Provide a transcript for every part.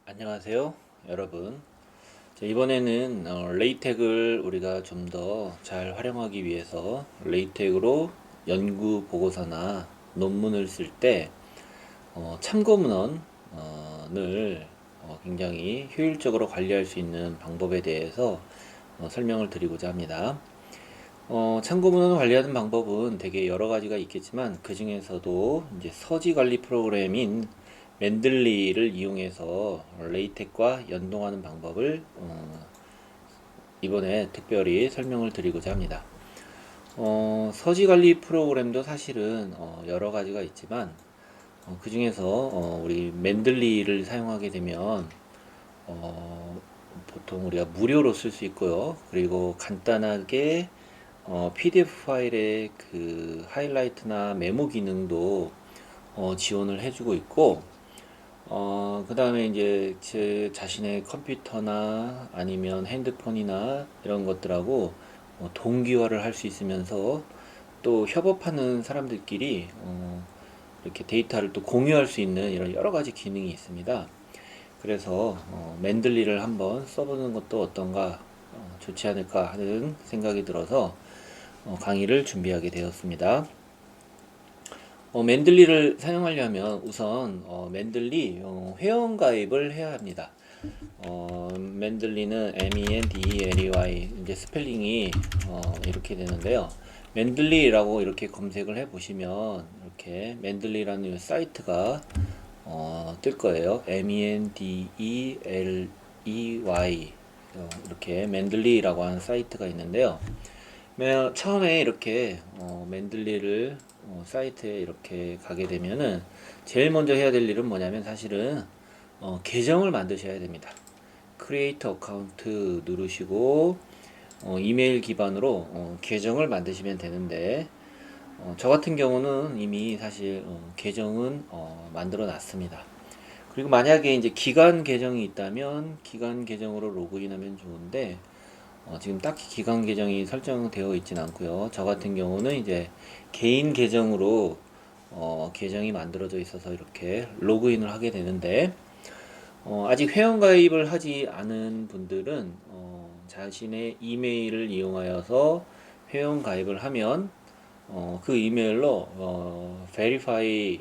안녕하세요, 여러분. 자, 이번에는 레이텍을 우리가 좀 더 잘 활용하기 위해서 레이텍으로 연구 보고서나 논문을 쓸 때 참고 문헌을 굉장히 효율적으로 관리할 수 있는 방법에 대해서 설명을 드리고자 합니다. 참고 문헌을 관리하는 방법은 되게 여러 가지가 있겠지만 그 중에서도 이제 서지 관리 프로그램인 맨들리를 이용해서 레이텍과 연동하는 방법을 이번에 특별히 설명을 드리고자 합니다. 서지 관리 프로그램도 사실은 여러 가지가 있지만 그 중에서 우리 맨들리를 사용하게 되면 보통 우리가 무료로 쓸 수 있고요. 그리고 간단하게 PDF 파일의 그 하이라이트나 메모 기능도 지원을 해주고 있고, 그 다음에 이제 제 자신의 컴퓨터나 아니면 핸드폰이나 이런 것들하고 동기화를 할 수 있으면서 또 협업하는 사람들끼리 이렇게 데이터를 또 공유할 수 있는 이런 여러 가지 기능이 있습니다. 그래서 맨들리를 한번 써보는 것도 어떤가 좋지 않을까 하는 생각이 들어서 강의를 준비하게 되었습니다. 맨들리를 사용하려면 우선 맨들리 회원 가입을 해야 합니다. 맨들리는 MENDLEY 이제 스펠링이 이렇게 되는데요. 맨들리라고 이렇게 검색을 해 보시면 이렇게 맨들리라는 사이트가 뜰 거예요. MENDELEY 이렇게 맨들리라고 하는 사이트가 있는데요. 처음에 이렇게 맨들리를 사이트에 이렇게 가게 되면은 제일 먼저 해야 될 일은 뭐냐면 사실은 계정을 만드셔야 됩니다. 크리에이터 어카운트 누르시고 이메일 기반으로 계정을 만드시면 되는데 저 같은 경우는 이미 사실 계정은 만들어 놨습니다. 그리고 만약에 이제 기관 계정이 있다면 기관 계정으로 로그인하면 좋은데 지금 딱히 기관 계정이 설정되어 있진 않고요. 저 같은 경우는 이제 개인 계정으로 계정이 만들어져 있어서 이렇게 로그인을 하게 되는데 아직 회원 가입을 하지 않은 분들은 자신의 이메일을 이용하여서 회원 가입을 하면 그 이메일로 verify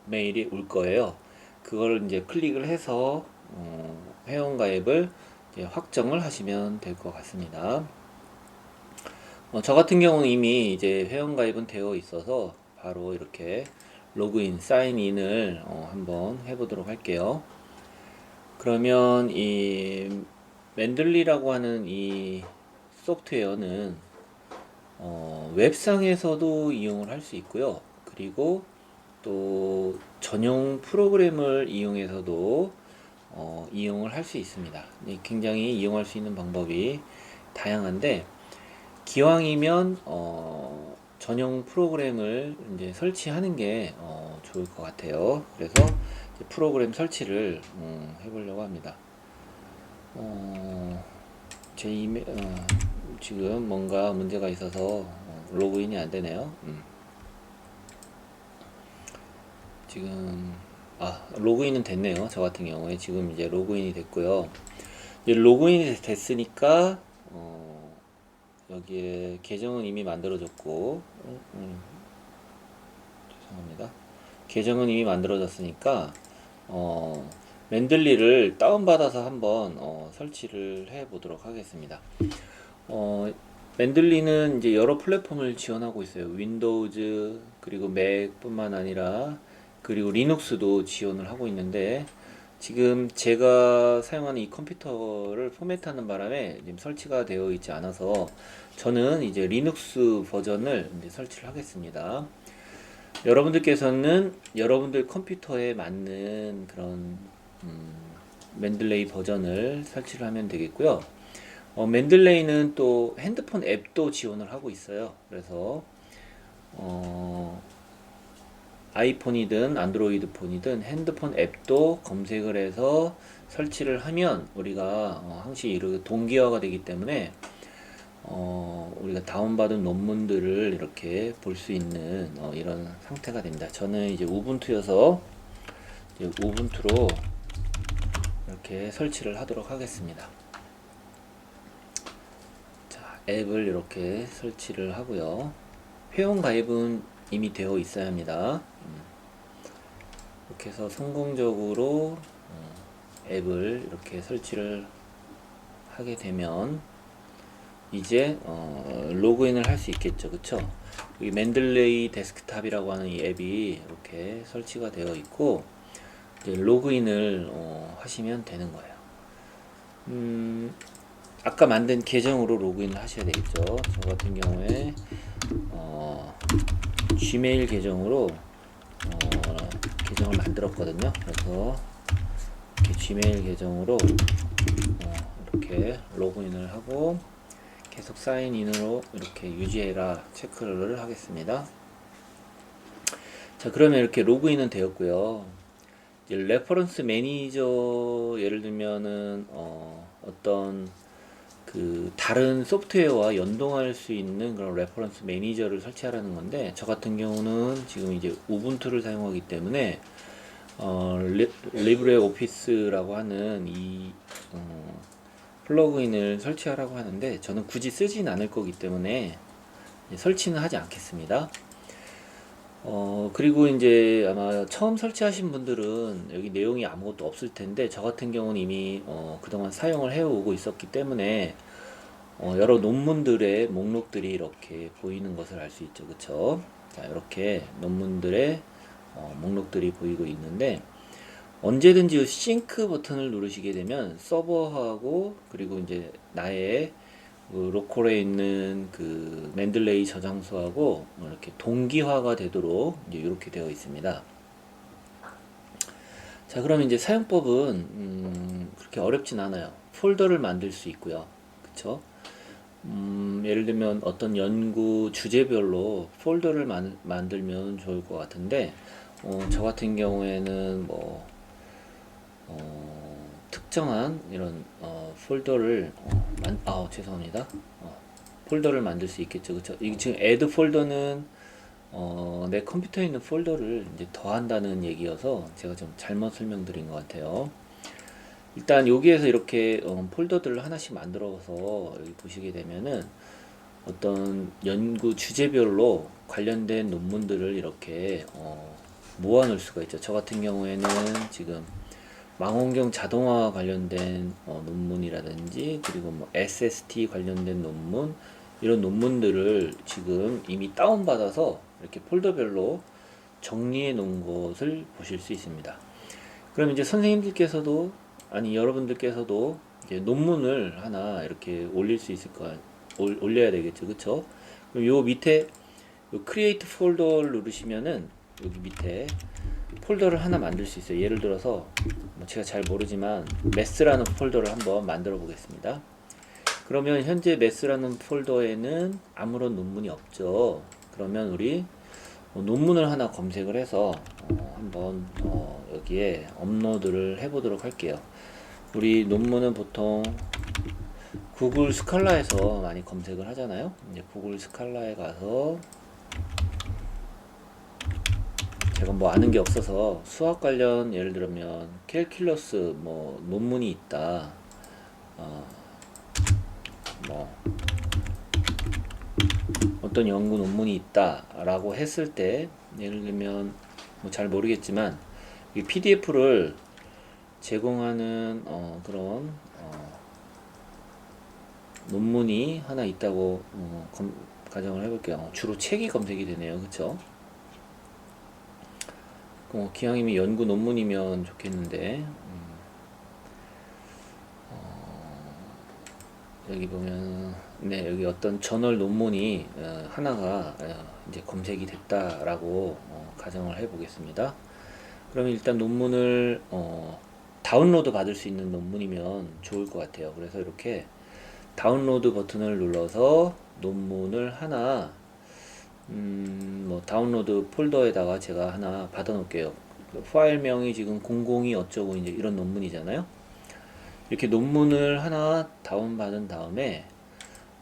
메일이 올 거예요. 그걸 이제 클릭을 해서 회원 가입을 이제 확정을 하시면 될 것 같습니다. 저 같은 경우는 이미 이제 회원 가입은 되어 있어서 바로 이렇게 로그인, 사인인을 한번 해보도록 할게요. 그러면 이 맨들리라고 하는 이 소프트웨어는 웹상에서도 이용을 할 수 있고요. 그리고 또 전용 프로그램을 이용해서도 이용을 할 수 있습니다. 굉장히 이용할 수 있는 방법이 다양한데 기왕이면 전용 프로그램을 이제 설치하는 게 좋을 것 같아요. 그래서 프로그램 설치를 해보려고 합니다. 제 이메일 지금 뭔가 문제가 있어서 로그인이 안 되네요. 지금 로그인은 됐네요. 저 같은 경우에 지금 이제 로그인이 됐고요. 이제 로그인이 됐으니까 여기에 계정은 이미 만들어졌고 죄송합니다. 계정은 이미 만들어졌으니까 맨들리를 다운받아서 한번 설치를 해 보도록 하겠습니다. 맨들리는 이제 여러 플랫폼을 지원하고 있어요. 윈도우즈 그리고 맥뿐만 아니라 그리고 리눅스도 지원을 하고 있는데 지금 제가 사용하는 이 컴퓨터를 포맷하는 바람에 지금 설치가 되어 있지 않아서 저는 이제 리눅스 버전을 이제 설치를 하겠습니다. 여러분들께서는 여러분들 컴퓨터에 맞는 그런 맨들레이 버전을 설치를 하면 되겠고요. 맨들레이는 또 핸드폰 앱도 지원을 하고 있어요. 그래서 아이폰이든 안드로이드 폰이든 핸드폰 앱도 검색을 해서 설치를 하면 우리가 항시 이렇게 동기화가 되기 때문에 우리가 다운받은 논문들을 이렇게 볼 수 있는 이런 상태가 됩니다. 저는 이제 우분투여서 이제 우분투로 이렇게 설치를 하도록 하겠습니다. 자, 앱을 이렇게 설치를 하고요. 회원 가입은 이미 되어 있어야 합니다. 이렇게 해서 성공적으로 앱을 이렇게 설치를 하게 되면 이제 로그인을 할 수 있겠죠. 그쵸? 여기 맨들레이 데스크탑이라고 하는 이 앱이 이렇게 설치가 되어 있고 이제 로그인을 하시면 되는 거예요. 아까 만든 계정으로 로그인을 하셔야 되겠죠. 저 같은 경우에 지메일 계정으로 계정을 만들었거든요. 그래서 이렇게 지메일 계정으로 이렇게 로그인을 하고 계속 사인인으로 이렇게 유지해라 체크를 하겠습니다. 자, 그러면 이렇게 로그인은 되었고요. 이제 레퍼런스 매니저 예를 들면은 어떤 그 다른 소프트웨어와 연동할 수 있는 그런 레퍼런스 매니저를 설치하라는 건데, 저 같은 경우는 지금 이제 우분투를 사용하기 때문에 리브레 오피스라고 하는 이 플러그인을 설치하라고 하는데 저는 굳이 쓰진 않을 거기 때문에 설치는 하지 않겠습니다. 그리고 이제 아마 처음 설치하신 분들은 여기 내용이 아무것도 없을 텐데, 저 같은 경우는 이미 그동안 사용을 해오고 있었기 때문에 여러 논문들의 목록들이 이렇게 보이는 것을 알 수 있죠. 그쵸? 자, 이렇게 논문들의 목록들이 보이고 있는데, 언제든지 싱크 버튼을 누르시게 되면 서버하고 그리고 이제 나의 그 로컬에 있는 그 맨들레이 저장소하고 이렇게 동기화가 되도록 이제 이렇게 되어 있습니다. 자, 그럼 이제 사용법은 그렇게 어렵진 않아요. 폴더를 만들 수 있고요. 그쵸? 예를 들면 어떤 연구 주제별로 폴더를 만들면 좋을 것 같은데, 저 같은 경우에는 뭐 특정한 이런 폴더를 죄송합니다. 폴더를 만들 수 있겠죠. 그쵸? 이 지금 add 폴더는 내 컴퓨터에 있는 폴더를 이제 더한다는 얘기여서 제가 좀 잘못 설명드린 것 같아요. 일단 여기에서 이렇게 폴더들을 하나씩 만들어서 여기 보시게 되면은 어떤 연구 주제별로 관련된 논문들을 이렇게 모아 놓을 수가 있죠. 저 같은 경우에는 지금 망원경 자동화 관련된 논문이라든지, 그리고 뭐 SST 관련된 논문, 이런 논문들을 지금 이미 다운받아서 이렇게 폴더별로 정리해 놓은 것을 보실 수 있습니다. 그럼 이제 선생님들께서도, 아니 여러분들께서도 이제 논문을 하나 이렇게 올릴 수 있을 올려야 되겠죠. 그쵸? 그럼 요 밑에 요 크리에이트 폴더를 누르시면은 여기 밑에 폴더를 하나 만들 수 있어요. 예를 들어서 뭐 제가 잘 모르지만 매스라는 폴더를 한번 만들어 보겠습니다. 그러면 현재 매스라는 폴더에는 아무런 논문이 없죠. 그러면 우리 논문을 하나 검색을 해서 한번 여기에 업로드를 해보도록 할게요. 우리 논문은 보통 구글 스칼라에서 많이 검색을 하잖아요. 이제 구글 스칼라에 가서 제가 뭐 아는 게 없어서 수학 관련 예를 들면 캘큘러스 뭐 논문이 있다, 뭐 어떤 연구 논문이 있다 라고 했을 때, 예를 들면 뭐 잘 모르겠지만 이 PDF를 제공하는 그런 논문이 하나 있다고 가정을 해볼게요. 주로 책이 검색이 되네요. 그쵸? 기왕이면 연구 논문이면 좋겠는데, 여기 보면, 네, 여기 어떤 저널 논문이 하나가 이제 검색이 됐다라고 가정을 해보겠습니다. 그러면 일단 논문을 다운로드 받을 수 있는 논문이면 좋을 것 같아요. 그래서 이렇게 다운로드 버튼을 눌러서 논문을 하나 뭐 다운로드 폴더에다가 제가 하나 받아 놓을게요. 파일명이 지금 002 어쩌고 이제 이런 논문이잖아요. 이렇게 논문을 하나 다운받은 다음에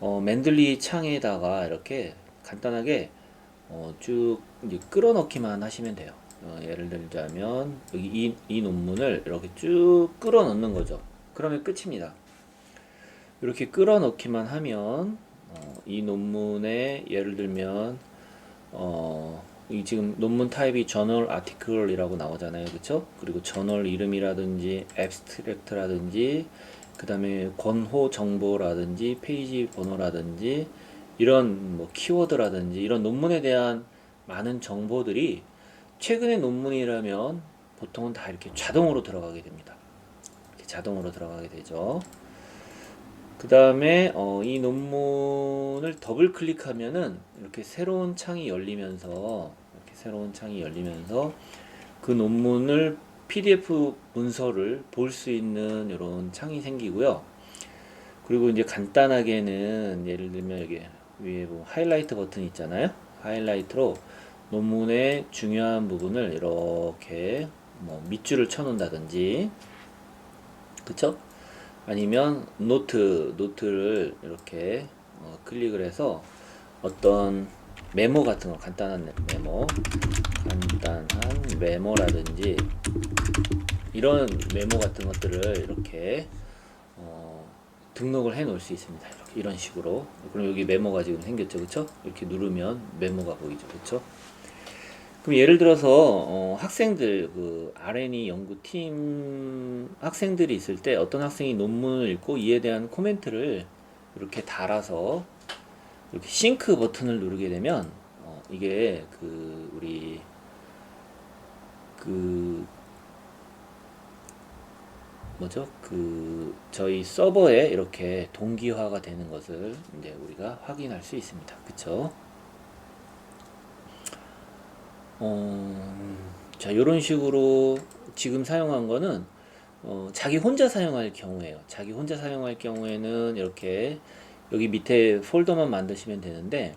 맨들리 창에다가 이렇게 간단하게 쭉 이제 끌어 넣기만 하시면 돼요. 예를 들자면 여기 이 논문을 이렇게 쭉 끌어 넣는 거죠. 그러면 끝입니다. 이렇게 끌어 넣기만 하면 이 논문에 예를 들면 이 지금 논문 타입이 저널 아티클이라고 나오잖아요. 그쵸? 그리고 저널 이름이라든지 앱스트랙트라든지 그 다음에 권호 정보라든지 페이지 번호라든지 이런 뭐 키워드라든지 이런 논문에 대한 많은 정보들이 최근의 논문이라면 보통은 다 이렇게 자동으로 들어가게 됩니다. 이렇게 자동으로 들어가게 되죠. 그 다음에 이 논문을 더블 클릭하면은 이렇게 새로운 창이 열리면서 그 논문을 PDF 문서를 볼 수 있는 이런 창이 생기고요. 그리고 이제 간단하게는 예를 들면 여기 위에 뭐 하이라이트 버튼 있잖아요. 하이라이트로 논문의 중요한 부분을 이렇게 뭐 밑줄을 쳐놓는다든지, 그쵸? 아니면 노트를 이렇게 클릭을 해서 어떤 메모 같은 거, 간단한 메모라든지 이런 메모 같은 것들을 이렇게 등록을 해 놓을 수 있습니다. 이런 식으로. 그럼 여기 메모가 지금 생겼죠, 그쵸? 이렇게 누르면 메모가 보이죠, 그쵸? 그럼 예를 들어서 학생들 그 R&E 연구팀 학생들이 있을 때 어떤 학생이 논문을 읽고 이에 대한 코멘트를 이렇게 달아서 이렇게 싱크 버튼을 누르게 되면 이게 그 우리 그 뭐죠? 그 저희 서버에 이렇게 동기화가 되는 것을 이제 우리가 확인할 수 있습니다. 그쵸? 자, 이런 식으로 지금 사용한 거는 자기 혼자 사용할 경우에요. 자기 혼자 사용할 경우에는 이렇게 여기 밑에 폴더만 만드시면 되는데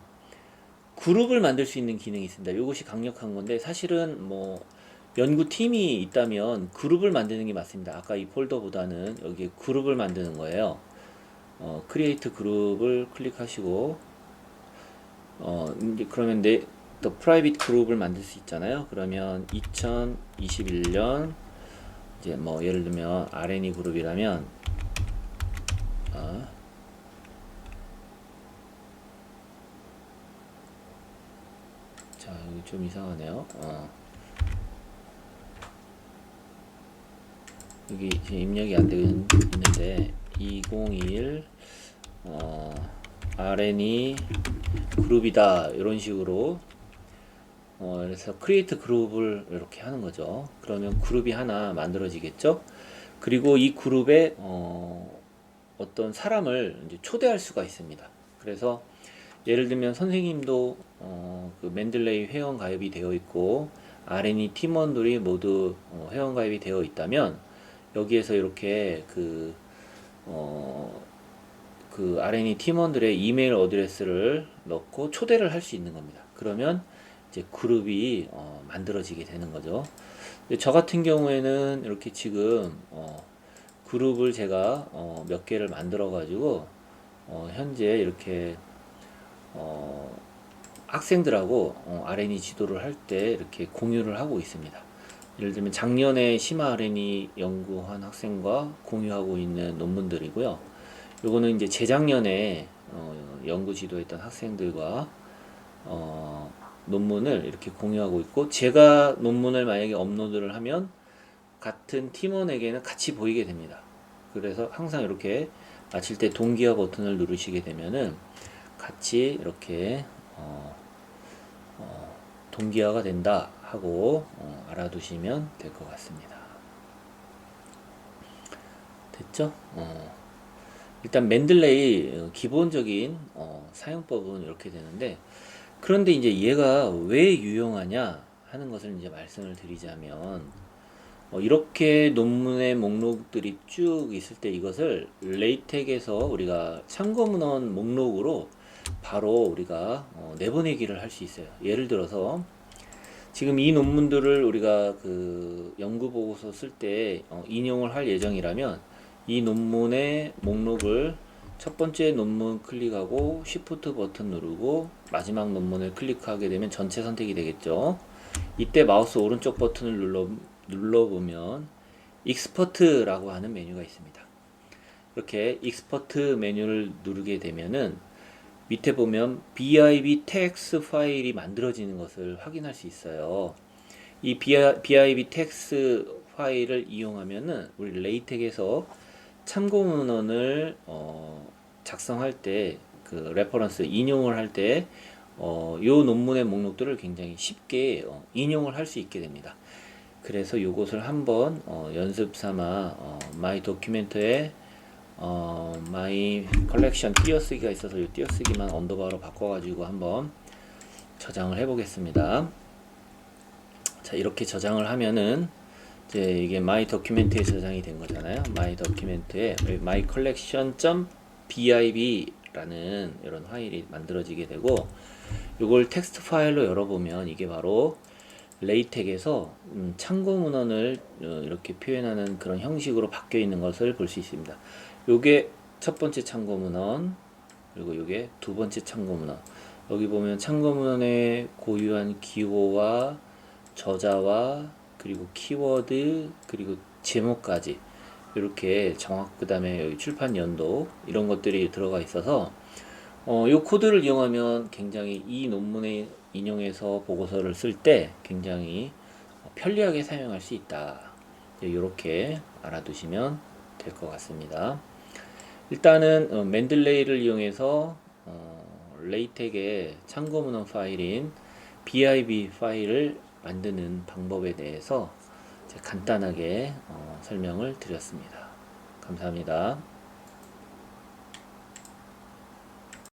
그룹을 만들 수 있는 기능이 있습니다. 이것이 강력한 건데 사실은 뭐 연구팀이 있다면 그룹을 만드는 게 맞습니다. 아까 이 폴더보다는 여기 그룹을 만드는 거예요. 크리에이트 그룹을 클릭하시고 이제 그러면 또 프라이빗 그룹을 만들 수 있잖아요. 그러면 2021년 이제 뭐 예를 들면 R&E 그룹이라면 자, 여기 좀 이상하네요. 여기 지금 입력이 안 되고 있는데 2021 R&E 그룹이다 이런 식으로 그래서 크리에이트 그룹을 이렇게 하는 거죠. 그러면 그룹이 하나 만들어지겠죠. 그리고 이 그룹에 어떤 사람을 이제 초대할 수가 있습니다. 그래서 예를 들면 선생님도 그 맨들레이 회원 가입이 되어 있고 R&E 팀원들이 모두 회원 가입이 되어 있다면 여기에서 이렇게 그 R&E 팀원들의 이메일 어드레스를 넣고 초대를 할 수 있는 겁니다. 그러면 이제 그룹이 만들어지게 되는 거죠. 저 같은 경우에는 이렇게 지금 그룹을 제가 몇 개를 만들어 가지고 현재 이렇게 학생들하고 R&E 지도를 할 때 이렇게 공유를 하고 있습니다. 예를 들면 작년에 심화 R&E 연구한 학생과 공유하고 있는 논문들이고요. 요거는 이제 재작년에 연구 지도했던 학생들과 논문을 이렇게 공유하고 있고, 제가 논문을 만약에 업로드를 하면 같은 팀원에게는 같이 보이게 됩니다. 그래서 항상 이렇게 마칠 때 동기화 버튼을 누르시게 되면은 같이 이렇게 동기화가 된다 하고 알아두시면 될 것 같습니다. 됐죠? 일단 맨들레이 기본적인 사용법은 이렇게 되는데, 그런데 이제 얘가 왜 유용하냐 하는 것을 이제 말씀을 드리자면 이렇게 논문의 목록들이 쭉 있을 때 이것을 레이텍에서 우리가 참고문헌 목록으로 바로 우리가 내보내기를 할 수 있어요. 예를 들어서 지금 이 논문들을 우리가 그 연구보고서 쓸 때 인용을 할 예정이라면 이 논문의 목록을 첫 번째 논문 클릭하고 Shift 버튼 누르고 마지막 논문을 클릭하게 되면 전체 선택이 되겠죠. 이때 마우스 오른쪽 버튼을 눌러보면 익스퍼트라고 하는 메뉴가 있습니다. 이렇게 익스퍼트 메뉴를 누르게 되면은 밑에 보면 BIB 텍스 파일이 만들어지는 것을 확인할 수 있어요. 이 BIB 텍스 파일을 이용하면은 우리 레이텍에서 참고 문헌을 작성할 때 그 레퍼런스 인용을 할 때 요 논문의 목록들을 굉장히 쉽게 인용을 할 수 있게 됩니다. 그래서 이것을 한번 연습 삼아 마이 도큐멘트에 마이 컬렉션 띄어쓰기가 있어서 이 띄어쓰기만 언더바로 바꿔가지고 한번 저장을 해 보겠습니다. 자, 이렇게 저장을 하면은 이제 이게 마이 도큐멘트에 저장이 된 거잖아요. 마이 도큐멘트에 마이 컬렉션 .bib 라는 이런 파일이 만들어지게 되고, 이걸 텍스트 파일로 열어보면 이게 바로 레이텍에서 참고 문헌을 이렇게 표현하는 그런 형식으로 바뀌어 있는 것을 볼 수 있습니다. 요게 첫 번째 참고 문헌, 그리고 요게 두 번째 참고 문헌. 여기 보면 참고 문헌의 고유한 기호와 저자와 그리고 키워드 그리고 제목까지 이렇게 그 다음에 여기 출판 연도 이런 것들이 들어가 있어서 이 코드를 이용하면 굉장히 이 논문에 인용해서 보고서를 쓸 때 굉장히 편리하게 사용할 수 있다. 이렇게 알아두시면 될 것 같습니다. 일단은 맨들레이를 이용해서 레이텍의 참고 문헌 파일인 BIB 파일을 만드는 방법에 대해서 간단하게 설명을 드렸습니다. 감사합니다.